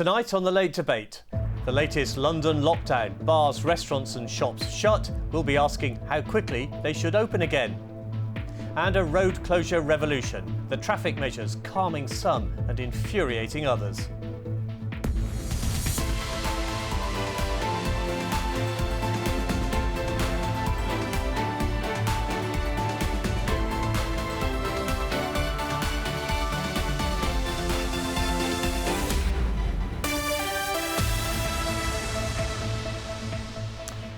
Tonight on The Late Debate, the latest London lockdown, bars, restaurants and shops shut. We'll be asking how quickly they should open again. And a road closure revolution, the traffic measures calming some and infuriating others.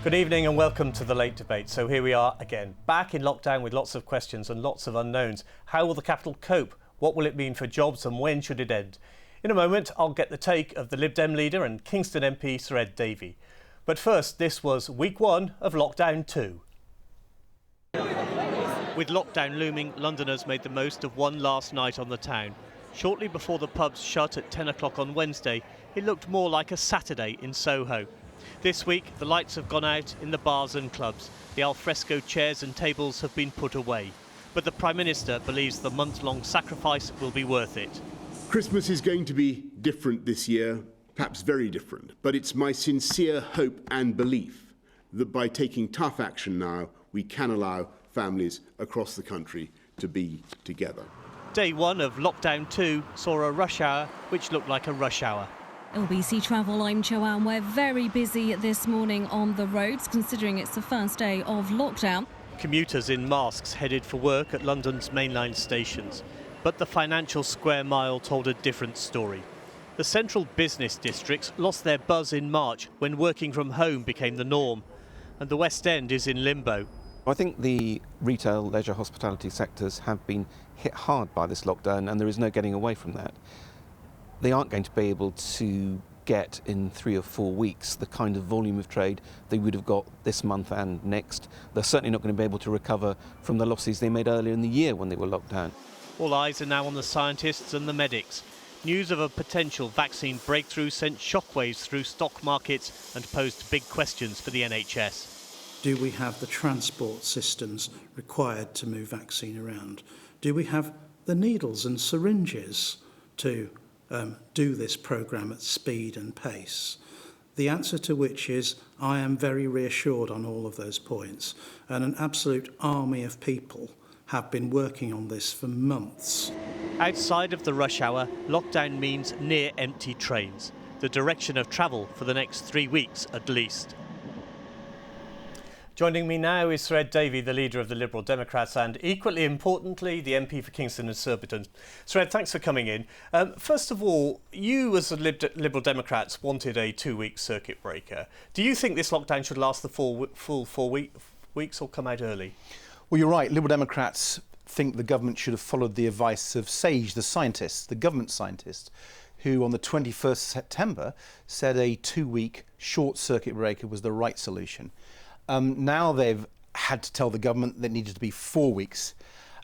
Good evening and welcome to The Late Debate. So here we are again, back in lockdown with lots of questions and lots of unknowns. How will the capital cope? What will it mean for jobs and when should it end? In a moment, I'll get the take of the Lib Dem leader and Kingston MP Sir Ed Davey. But first, this was week 1 of lockdown 2. With lockdown looming, Londoners made the most of one last night on the town. Shortly before the pubs shut at 10 o'clock on Wednesday, it looked more like a Saturday in Soho. This week, the lights have gone out in the bars and clubs. The alfresco chairs and tables have been put away. But the Prime Minister believes the month-long sacrifice will be worth it. Christmas is going to be different this year, perhaps very different. But it's my sincere hope and belief that by taking tough action now, we can allow families across the country to be together. Day 1 of lockdown 2 saw a rush hour which looked like a rush hour. LBC Travel, I'm Joanne. We're very busy this morning on the roads, considering it's the first day of lockdown. Commuters in masks headed for work at London's mainline stations. But the financial square mile told a different story. The central business districts lost their buzz in March when working from home became the norm. And the West End is in limbo. I think the retail, leisure, hospitality sectors have been hit hard by this lockdown, and there is no getting away from that. They aren't going to be able to get in 3 or 4 weeks the kind of volume of trade they would have got this month and next. They're certainly not going to be able to recover from the losses they made earlier in the year when they were locked down. All eyes are now on the scientists and the medics. News of a potential vaccine breakthrough sent shockwaves through stock markets and posed big questions for the NHS. Do we have the transport systems required to move vaccine around? Do we have the needles and syringes to do this programme at speed and pace? The answer to which is, I am very reassured on all of those points, and an absolute army of people have been working on this for months. Outside of the rush hour, lockdown means near empty trains, the direction of travel for the next 3 weeks at least. Joining me now is Sir Ed Davey, the leader of the Liberal Democrats, and equally importantly, the MP for Kingston and Surbiton. Sir Ed, thanks for coming in. First of all, you as the Liberal Democrats wanted a 2-week circuit breaker. Do you think this lockdown should last the full 4 weeks or come out early? Well, you're right. Liberal Democrats think the government should have followed the advice of SAGE, the scientists, the government scientists, who on the 21st September said a 2-week short circuit breaker was the right solution. Now they've had to tell the government that it needed to be 4 weeks.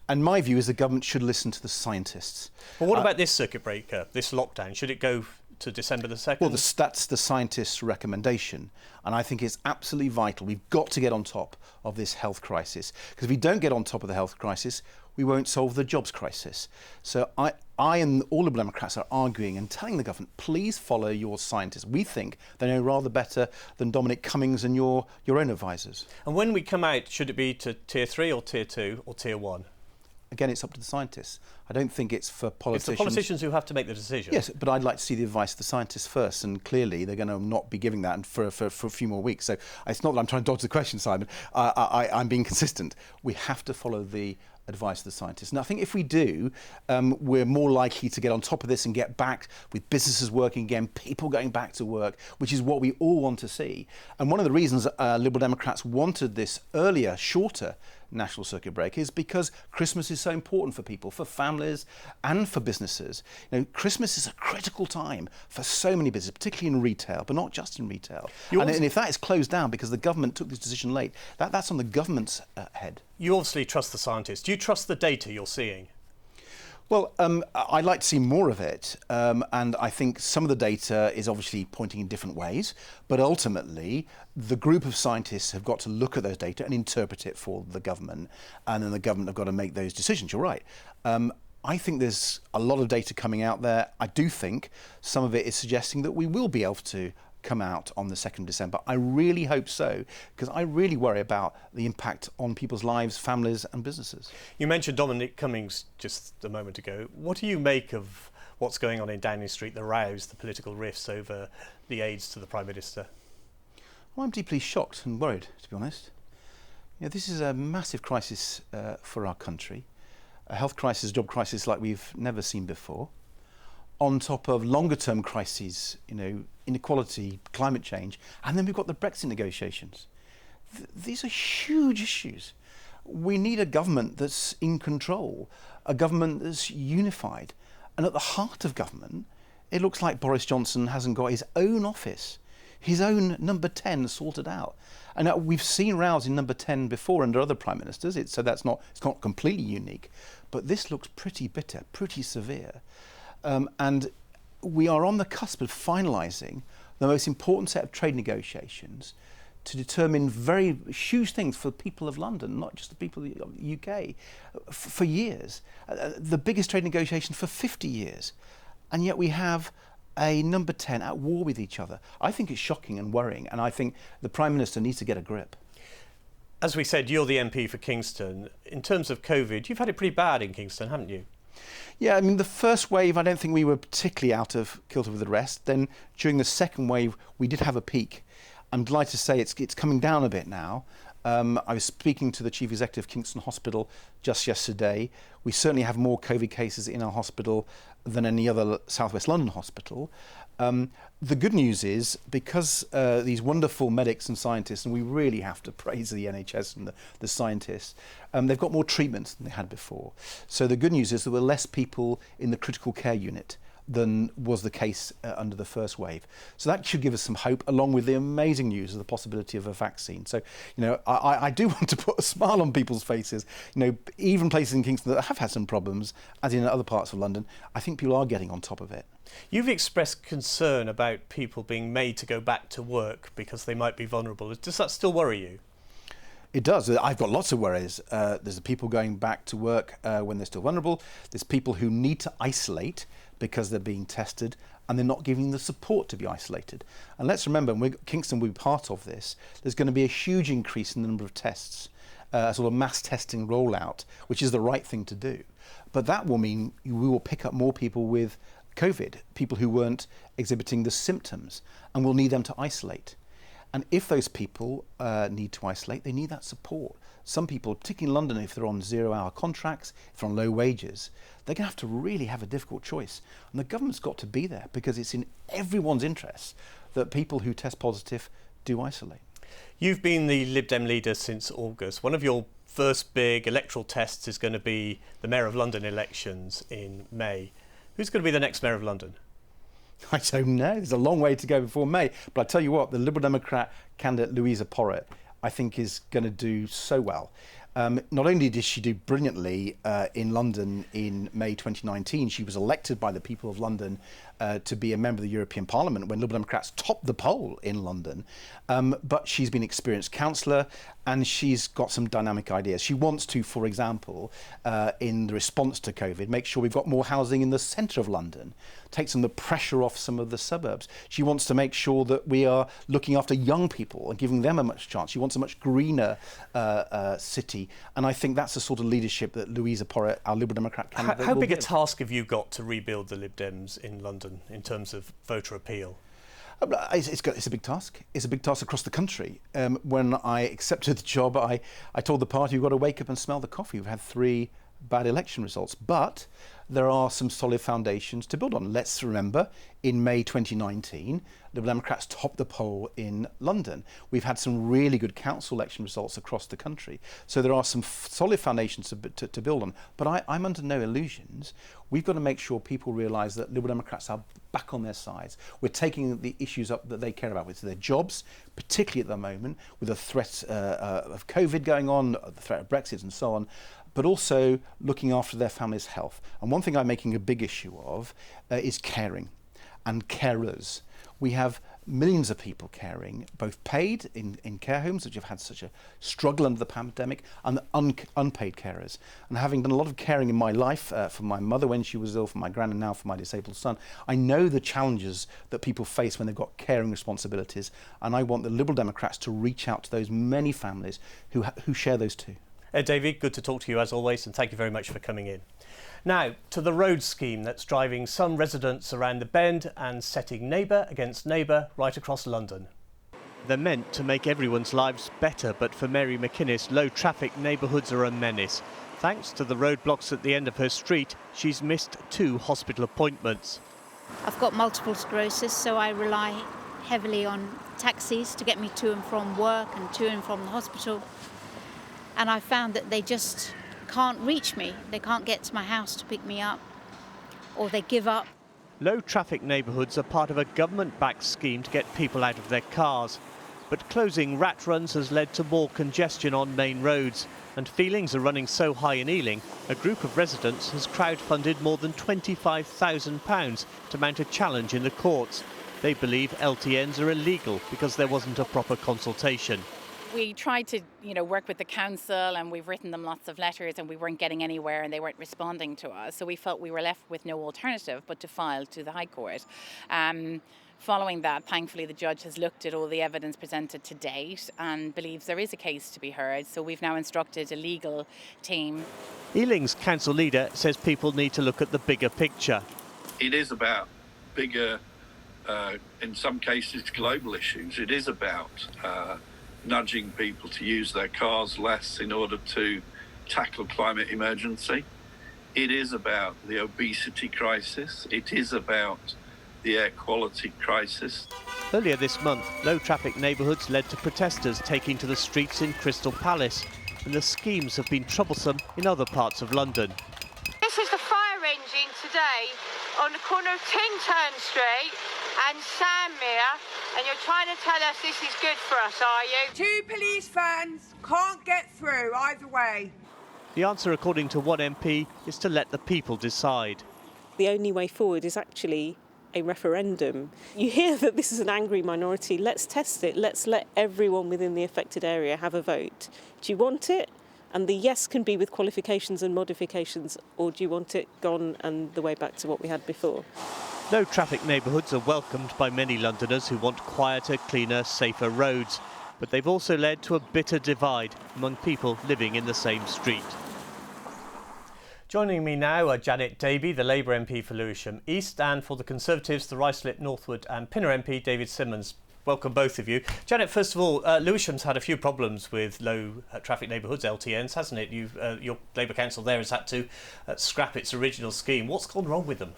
And my view is the government should listen to the scientists. Well, what about this circuit breaker, this lockdown? Should it go to December the 2nd? Well, that's the scientists' recommendation. And I think it's absolutely vital. We've got to get on top of this health crisis. Because if we don't get on top of the health crisis, we won't solve the jobs crisis. So I and all the Democrats are arguing and telling the government, please follow your scientists. We think they know rather better than Dominic Cummings and your own advisors. And when we come out, should it be to Tier 3 or Tier 2 or Tier 1? Again, it's up to the scientists. I don't think it's for politicians. It's the politicians who have to make the decision. Yes, but I'd like to see the advice of the scientists first, and clearly they're going to not be giving that for a few more weeks. So it's not that I'm trying to dodge the question, Simon. I'm being consistent. We have to follow the advice of the scientists. And I think if we do, we're more likely to get on top of this and get back with businesses working again, people going back to work, which is what we all want to see. And one of the reasons Liberal Democrats wanted this earlier, shorter national circuit break is because Christmas is so important for people, for families and for businesses. You know, Christmas is a critical time for so many businesses, particularly in retail, but not just in retail. And if that is closed down because the government took this decision late, that's on the government's head. You obviously trust the scientists. Do you trust the data you're seeing? Well, I'd like to see more of it, and I think some of the data is obviously pointing in different ways, but ultimately the group of scientists have got to look at those data and interpret it for the government, and then the government have got to make those decisions. You're right. I think there's a lot of data coming out there. I do think some of it is suggesting that we will be able to come out on the 2nd of December. I really hope so, because I really worry about the impact on people's lives, families and businesses. You mentioned Dominic Cummings just a moment ago. What do you make of what's going on in Downing Street, the rows, the political rifts over the aids to the Prime Minister? Well, I'm deeply shocked and worried, to be honest. This is a massive crisis for our country, a health crisis, job crisis like we've never seen before, on top of longer-term crises, inequality, climate change, and then we've got the Brexit negotiations. These are huge issues. We need a government that's in control, a government that's unified. And at the heart of government, it looks like Boris Johnson hasn't got his own office, his own number 10 sorted out. And we've seen rows in number 10 before under other prime ministers, so it's not completely unique. But this looks pretty bitter, pretty severe. And we are on the cusp of finalising the most important set of trade negotiations to determine very huge things for the people of London, not just the people of the UK, for years. The biggest trade negotiation for 50 years. And yet we have a number 10 at war with each other. I think it's shocking and worrying, and I think the Prime Minister needs to get a grip. As we said, you're the MP for Kingston. In terms of COVID, you've had it pretty bad in Kingston, haven't you? Yeah, I mean, the first wave, I don't think we were particularly out of kilter with the rest. Then during the second wave, we did have a peak. I'm delighted to say it's coming down a bit now. I was speaking to the Chief Executive of Kingston Hospital just yesterday. We certainly have more COVID cases in our hospital than any other South West London hospital. The good news is, because these wonderful medics and scientists, and we really have to praise the NHS and the scientists, they've got more treatments than they had before. So the good news is there were less people in the critical care unit than was the case under the first wave. So that should give us some hope, along with the amazing news of the possibility of a vaccine. So, I do want to put a smile on people's faces. Even places in Kingston that have had some problems, as in other parts of London, I think people are getting on top of it. You've expressed concern about people being made to go back to work because they might be vulnerable. Does that still worry you? It does. I've got lots of worries. There's the people going back to work when they're still vulnerable. There's people who need to isolate because they're being tested and they're not giving the support to be isolated. And let's remember, Kingston will be part of this, there's going to be a huge increase in the number of tests, sort of mass testing rollout, which is the right thing to do. But that will mean we will pick up more people with COVID, people who weren't exhibiting the symptoms, and we'll need them to isolate. And if those people need to isolate, they need that support. Some people, particularly in London, if they're on 0-hour contracts, if they're on low wages, they're going to have to really have a difficult choice. And the government's got to be there, because it's in everyone's interest that people who test positive do isolate. You've been the Lib Dem leader since August. One of your first big electoral tests is going to be the Mayor of London elections in May. Who's going to be the next Mayor of London? I don't know. There's a long way to go before May. But I tell you what, the Liberal Democrat candidate Louisa Porritt, I think, is going to do so well. Not only did she do brilliantly in London in May 2019, she was elected by the people of London to be a member of the European Parliament when Liberal Democrats topped the poll in London. But she's been an experienced councillor and she's got some dynamic ideas. She wants to, for example, in the response to COVID, make sure we've got more housing in the centre of London, take some of the pressure off some of the suburbs. She wants to make sure that we are looking after young people and giving them a much chance. She wants a much greener city. And I think that's the sort of leadership that Louisa Porritt, our Liberal Democrat candidate, How big give. a task have you got to rebuild the Lib Dems in London in terms of voter appeal? It's a big task. It's a big task across the country. When I accepted the job, I told the party, you've got to wake up and smell the coffee. We've had 3 bad election results, but there are some solid foundations to build on. Let's remember, in May 2019, Liberal Democrats topped the poll in London. We've had some really good council election results across the country. So there are some solid foundations to build on. But I'm under no illusions. We've got to make sure people realise that Liberal Democrats are back on their sides. We're taking the issues up that they care about, which is their jobs, particularly at the moment, with the threat of COVID going on, the threat of Brexit and so on, but also looking after their family's health. And one thing I'm making a big issue of is caring. and carers. We have millions of people caring, both paid in care homes, which have had such a struggle under the pandemic, and unpaid carers. And having done a lot of caring in my life, for my mother when she was ill, for my gran, and now for my disabled son, I know the challenges that people face when they've got caring responsibilities, and I want the Liberal Democrats to reach out to those many families who share those too. Ed Davey, good to talk to you as always, and thank you very much for coming in. Now, to the road scheme that's driving some residents around the bend and setting neighbour against neighbour right across London. They're meant to make everyone's lives better, but for Mary McInnes, low traffic neighbourhoods are a menace. Thanks to the roadblocks at the end of her street, she's missed 2 hospital appointments. I've got multiple sclerosis, so I rely heavily on taxis to get me to and from work and to and from the hospital. And I found that they just can't reach me. They can't get to my house to pick me up, or they give up. Low traffic neighbourhoods are part of a government-backed scheme to get people out of their cars. But closing rat runs has led to more congestion on main roads, and feelings are running so high in Ealing, a group of residents has crowdfunded more than £25,000 to mount a challenge in the courts. They believe LTNs are illegal because there wasn't a proper consultation. We tried to, work with the council, and we've written them lots of letters, and we weren't getting anywhere, and they weren't responding to us. So we felt we were left with no alternative but to file to the High Court. Following that, thankfully, the judge has looked at all the evidence presented to date and believes there is a case to be heard. So we've now instructed a legal team. Ealing's council leader says people need to look at the bigger picture. It is about bigger, in some cases, global issues. It is about nudging people to use their cars less in order to tackle climate emergency. It is about the obesity crisis. It is about the air quality crisis. Earlier this month, low traffic neighbourhoods led to protesters taking to the streets in Crystal Palace, and the schemes have been troublesome in other parts of London. This is the fire engine today on the corner of Tintern Street and Sandmere, and you're trying to tell us this is good for us, are you? 2 police vans can't get through either way. The answer, according to one MP, is to let the people decide. The only way forward is actually a referendum. You hear that this is an angry minority. Let's test it. Let's let everyone within the affected area have a vote. Do you want it? And the yes can be with qualifications and modifications, or do you want it gone and the way back to what we had before? Low traffic neighbourhoods are welcomed by many Londoners who want quieter, cleaner, safer roads. But they've also led to a bitter divide among people living in the same street. Joining me now are Janet Davey, the Labour MP for Lewisham East, and for the Conservatives, the Ruislip, Northwood and Pinner MP, David Simmons. Welcome, both of you. Janet, first of all, Lewisham's had a few problems with low traffic neighbourhoods, LTNs, hasn't it? Your Labour Council there has had to scrap its original scheme. What's gone wrong with them?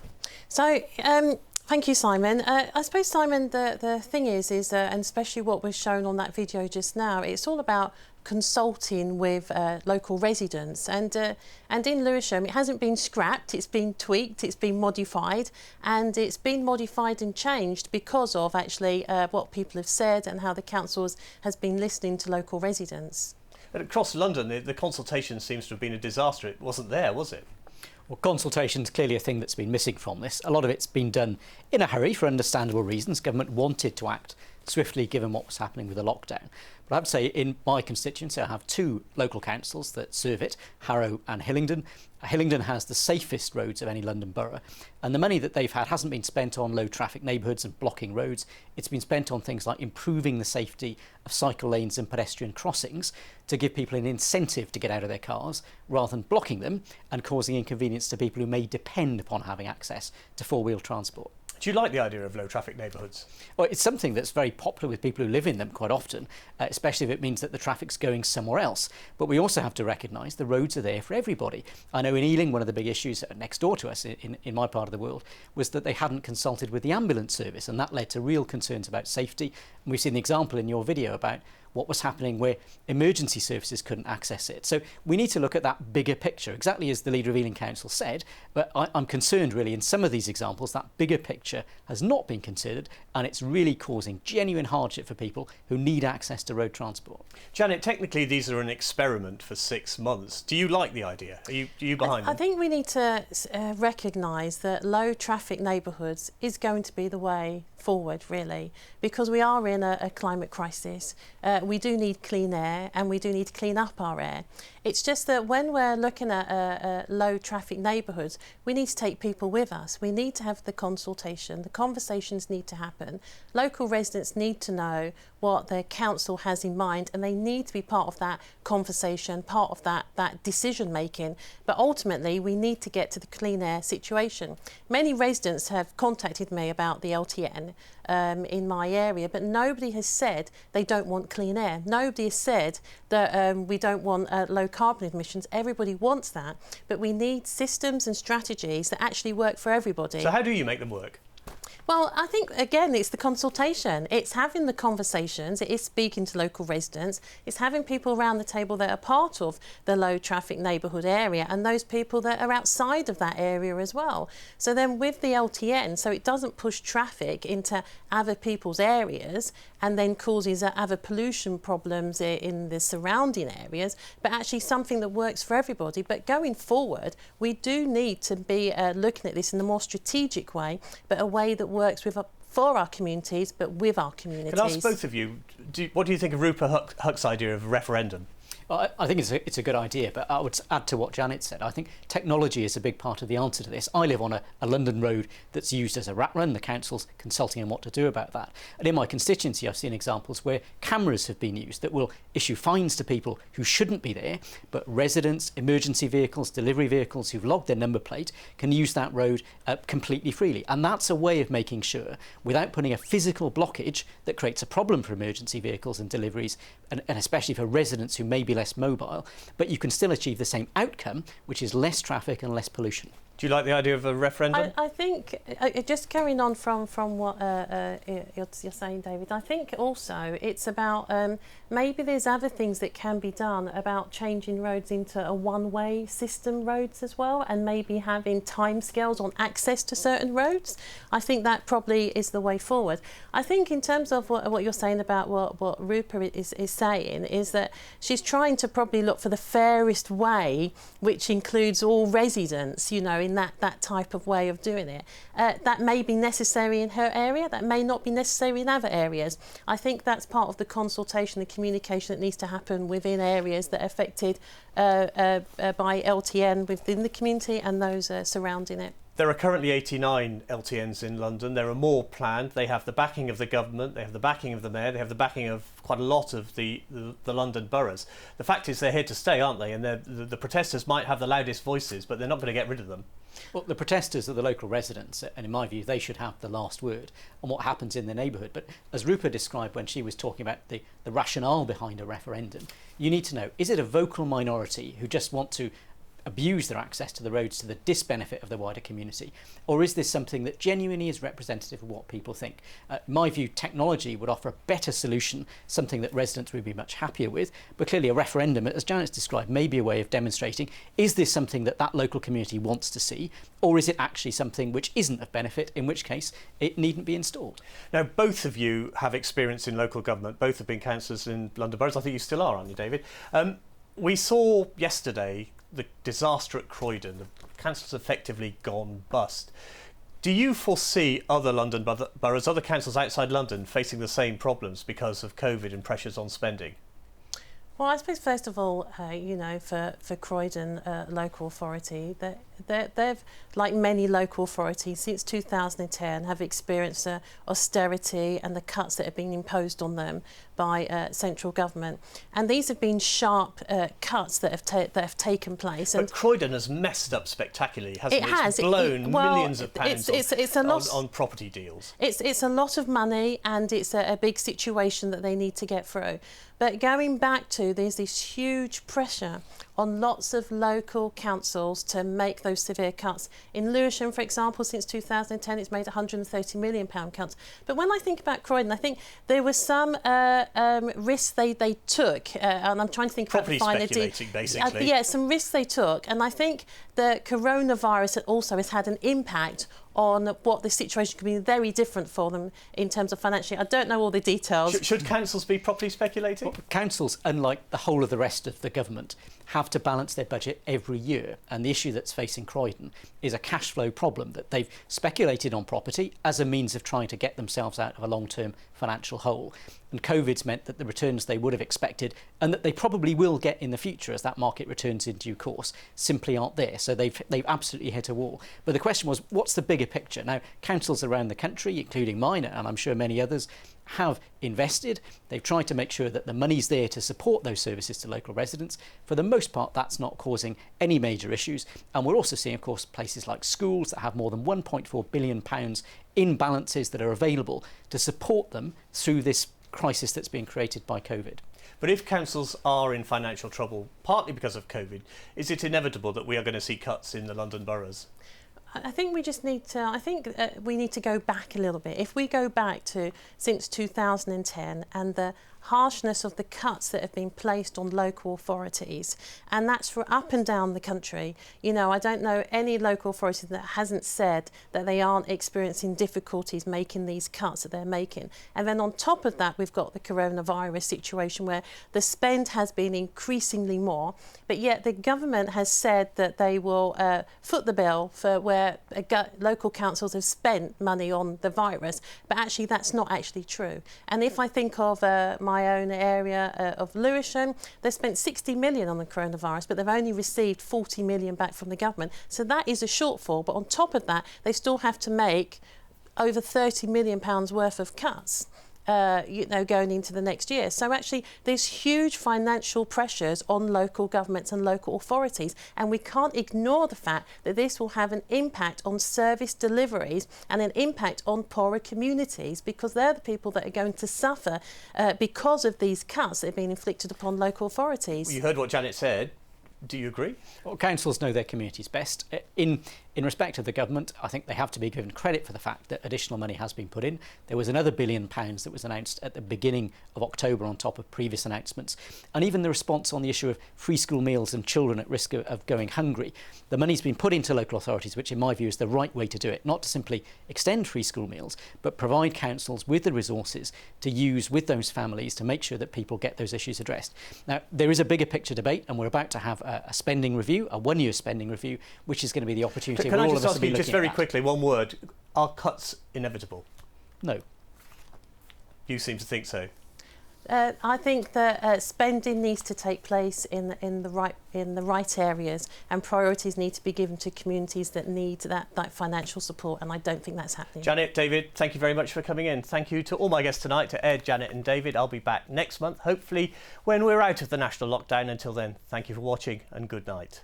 So, thank you, Simon. I suppose, Simon, the thing is and especially what was shown on that video just now, it's all about consulting with local residents, and in Lewisham it hasn't been scrapped, it's been tweaked, it's been modified, and it's been modified and changed because of actually what people have said and how the council has been listening to local residents. But across London the consultation seems to have been a disaster. It wasn't there, was it? Well, consultation is clearly a thing that's been missing from this. A lot of it's been done in a hurry for understandable reasons. Government wanted to act swiftly given what was happening with the lockdown. But I have to say, in my constituency, I have 2 local councils that serve it, Harrow and Hillingdon. Hillingdon has the safest roads of any London borough, and the money that they've had hasn't been spent on low traffic neighbourhoods and blocking roads. It's been spent on things like improving the safety of cycle lanes and pedestrian crossings to give people an incentive to get out of their cars rather than blocking them and causing inconvenience to people who may depend upon having access to four-wheel transport. Do you like the idea of low traffic neighbourhoods? Well, it's something that's very popular with people who live in them quite often, especially if it means that the traffic's going somewhere else. But we also have to recognise the roads are there for everybody. I know in Ealing, one of the big issues next door to us in my part of the world was that they hadn't consulted with the ambulance service, and that led to real concerns about safety. And we've seen the example in your video about what was happening where emergency services couldn't access it. So we need to look at that bigger picture, exactly as the leader of Ealing Council said, but I'm concerned really in some of these examples that bigger picture has not been considered, and it's really causing genuine hardship for people who need access to road transport. Janet, technically these are an experiment for 6 months. Do you like the idea? Are you behind them? I think we need to recognise that low traffic neighbourhoods is going to be the way forward, really, because we are in a climate crisis. We do need clean air, and we do need to clean up our air. It's just that when we're looking at low traffic neighbourhoods, we need to take people with us. We need to have the consultation. The conversations need to happen. Local residents need to know what their council has in mind, and they need to be part of that conversation, part of that decision making. But ultimately, we need to get to the clean air situation. Many residents have contacted me about the LTN in my area, but nobody has said they don't want clean air. Nobody has said that we don't want low carbon emissions. Everybody wants that, but we need systems and strategies that actually work for everybody. So how do you make them work? Well, I think, again, it's the consultation. It's having the conversations. It is speaking to local residents. It's having people around the table that are part of the low traffic neighbourhood area and those people that are outside of that area as well. So then with the LTN, so it doesn't push traffic into other people's areas and then causes other pollution problems in the surrounding areas, but actually something that works for everybody. But going forward, we do need to be looking at this in a more strategic way, but a way that works for our communities, but with our communities. Can I ask both of you, what do you think of Rupert Huck's idea of a referendum? Well, I think it's a good idea, but I would add to what Janet said. I think technology is a big part of the answer to this. I live on a London road that's used as a rat run. The council's consulting on what to do about that. And in my constituency, I've seen examples where cameras have been used that will issue fines to people who shouldn't be there, but residents, emergency vehicles, delivery vehicles who've logged their number plate can use that road completely freely. And that's a way of making sure, without putting a physical blockage that creates a problem for emergency vehicles and deliveries, and especially for residents who may be less mobile, but you can still achieve the same outcome, which is less traffic and less pollution. Do you like the idea of a referendum? I think, just carrying on from what you're saying, David, I think also it's about maybe there's other things that can be done about changing roads into a one-way system roads as well, and maybe having timescales on access to certain roads. I think that probably is the way forward. I think in terms of what you're saying about what Rupert is saying, is that she's trying to probably look for the fairest way, which includes all residents, you know, in that type of way of doing it. That may be necessary in her area, that may not be necessary in other areas. I think that's part of the consultation, the communication that needs to happen within areas that are affected by LTN within the community and those surrounding it. There are currently 89 LTNs in London. There are more planned. They have the backing of the government, they have the backing of the mayor, they have the backing of quite a lot of the London boroughs. The fact is they're here to stay, aren't they? And the protesters might have the loudest voices, but they're not going to get rid of them. Well, the protesters are the local residents, and in my view, they should have the last word on what happens in the neighbourhood. But as Rupert described when she was talking about the rationale behind a referendum, you need to know, is it a vocal minority who just want to abuse their access to the roads to the disbenefit of the wider community, or is this something that genuinely is representative of what people think? In my view, technology would offer a better solution, something that residents would be much happier with, but clearly a referendum, as Janet's described, may be a way of demonstrating, is this something that local community wants to see, or is it actually something which isn't of benefit, in which case it needn't be installed? Now, both of you have experience in local government, both have been councillors in London boroughs. I think you still are, aren't you, David? We saw yesterday the disaster at Croydon. The council's effectively gone bust. Do you foresee other London boroughs, other councils outside London, facing the same problems because of COVID and pressures on spending? Well, I suppose first of all, you know, for Croydon local authority, they've, like many local authorities since 2010, have experienced austerity and the cuts that have been imposed on them by central government, and these have been sharp cuts that have taken place. But Croydon has messed up spectacularly, hasn't it? It's blown millions of pounds on property deals. It's a lot of money, and it's a big situation that they need to get through. But going back to, there's this huge pressure on lots of local councils to make those severe cuts. In Lewisham, for example, since 2010, it's made £130 million cuts. But when I think about Croydon, I think there was some risks they took, and I'm trying to think property about the speculating, basically. yeah, some risks they took, and I think the coronavirus also has had an impact on what the situation could be very different for them in terms of financially. I don't know all the details. Should councils be properly speculating? Well, councils, unlike the whole of the rest of the government, have to balance their budget every year. And the issue that's facing Croydon is a cash flow problem, that they've speculated on property as a means of trying to get themselves out of a long-term financial hole. And COVID's meant that the returns they would have expected, and that they probably will get in the future as that market returns in due course, simply aren't there. So they've absolutely hit a wall. But the question was, what's the bigger picture? Now, councils around the country, including mine, and I'm sure many others, have invested. They've tried to make sure that the money's there to support those services to local residents. For the most part, that's not causing any major issues. And we're also seeing, of course, places like schools that have more than £1.4 billion in balances that are available to support them through this crisis that's been created by COVID. But if councils are in financial trouble, partly because of COVID, is it inevitable that we are going to see cuts in the London boroughs? I think we just need to, we need to go back a little bit. If we go back to since 2010 and the harshness of the cuts that have been placed on local authorities, and that's for up and down the country. You know, I don't know any local authority that hasn't said that they aren't experiencing difficulties making these cuts that they're making. And then on top of that, we've got the coronavirus situation where the spend has been increasingly more, but yet the government has said that they will foot the bill for where local councils have spent money on the virus, but actually that's not actually true. And if I think of my own area of Lewisham, they spent 60 million on the coronavirus, but they've only received 40 million back from the government. So that is a shortfall. But on top of that, they still have to make over £30 million worth of cuts. Going into the next year. So actually there's huge financial pressures on local governments and local authorities, and we can't ignore the fact that this will have an impact on service deliveries and an impact on poorer communities, because they're the people that are going to suffer because of these cuts that have been inflicted upon local authorities. Well, you heard what Janet said. Do you agree? Well, councils know their communities best. In respect of the government, I think they have to be given credit for the fact that additional money has been put in. There was another £1 billion that was announced at the beginning of October on top of previous announcements. And even the response on the issue of free school meals and children at risk of going hungry. The money's been put into local authorities, which in my view is the right way to do it. Not to simply extend free school meals, but provide councils with the resources to use with those families to make sure that people get those issues addressed. Now, there is a bigger picture debate, and we're about to have a spending review, a one-year spending review, which is going to be the opportunity. Can I just ask you just very quickly, one word, are cuts inevitable? No. You seem to think so. I think that spending needs to take place in the right areas, and priorities need to be given to communities that need that financial support, and I don't think that's happening. Janet, David, thank you very much for coming in. Thank you to all my guests tonight, to Ed, Janet and David. I'll be back next month, hopefully when we're out of the national lockdown. Until then, thank you for watching and good night.